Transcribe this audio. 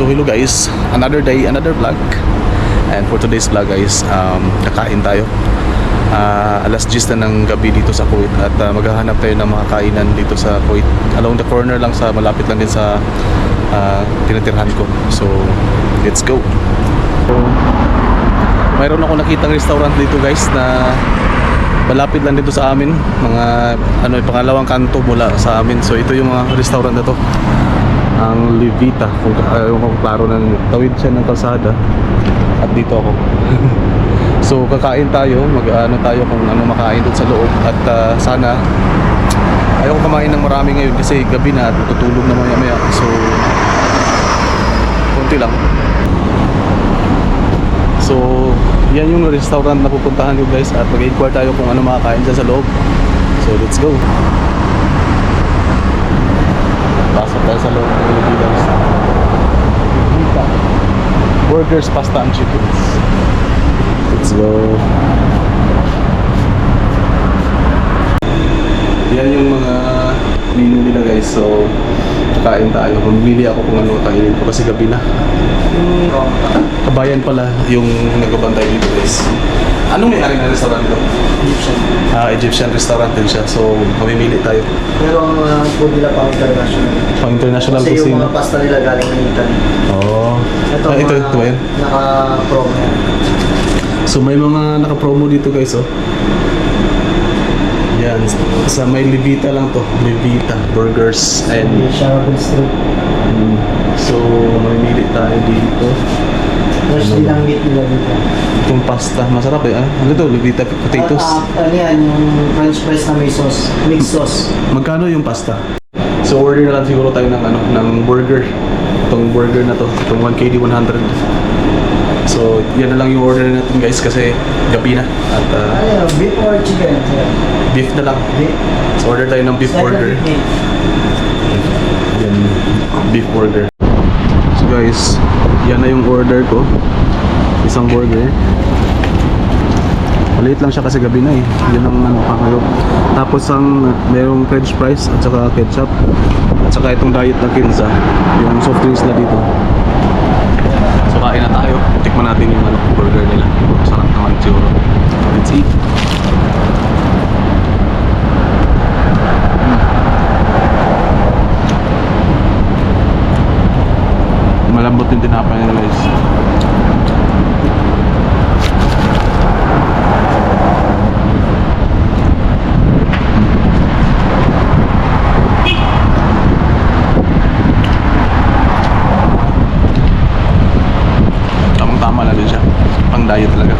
So hello guys, another day, another vlog. And for today's vlog guys, kakain tayo. Alas 10 na ng gabi dito sa Kuwait. At maghahanap tayo ng mga kainan dito sa Kuwait. Along the corner lang, sa malapit lang din sa tinatirhan ko. So let's go. So, mayroon ako nakitang restaurant dito guys na malapit lang dito sa amin. Mga pangalawang kanto mula sa amin. So ito yung mga restaurant na to, ang Levita. Kung klaro na, tawid siya ng kalsada. At dito ako. So kakain tayo, tayo kung ano makain doon sa loob. At sana ayaw ko kumain ng marami ngayon kasi gabi na at tutulog na maya. So konti lang. So yan yung restaurant na pupuntahan ko guys. At mag-inquire tayo kung ano makakain dyan sa loob. So let's go. Pasok tayo sa loob ng Pilipinas. Burgers, pasta, and chickens. Let's go. Yan yung mga menu nila guys. So kakain tayo. Mamili ako kung ano kainin ko kasi gabi na. Kabayan pala yung nagbabantay dito guys. Anong may-ari ng restaurant dito? Egyptian. Egyptian restaurant din siya. So mamimili tayo. Pero ang food nila pang international. Pang international kasi cuisine. yung mga pasta nila galing ng Italy. Oh. Ito ba yan? Naka-promo yan. So may mga naka-promo dito guys oh. Yan, sa may Levita lang to. Levita Burgers and Sharon Street. so mamimili tayo dito. Fresh din ang meat nila dito. Itong pasta, masarap eh. Ano to? Levita potatoes. Ano yan, yung french fries na may sauce. Mixed sauce. Magkano yung pasta? So order na lang siguro tayo ng ng burger. Itong burger na to, itong 1KD 100. So yan na lang yung order natin guys kasi gabi na. At Ano, beef or chicken? beef na lang. Beef. So order tayo ng beef burger. Yan, beef burger. So guys, yan na yung order ko. Isang burger. Maliit lang siya kasi gabi na eh. Yan ang pangayo. Tapos ang mayroong french fries at saka ketchup. At saka itong diet na kinza. Yung soft drinks na dito. So kain na tayo. Tikman natin yung burger nila. Sarap naman siguro. Let's eat. Malambot yung tinapay nila guys. Tamang-tama na din siya. Pang diet talaga.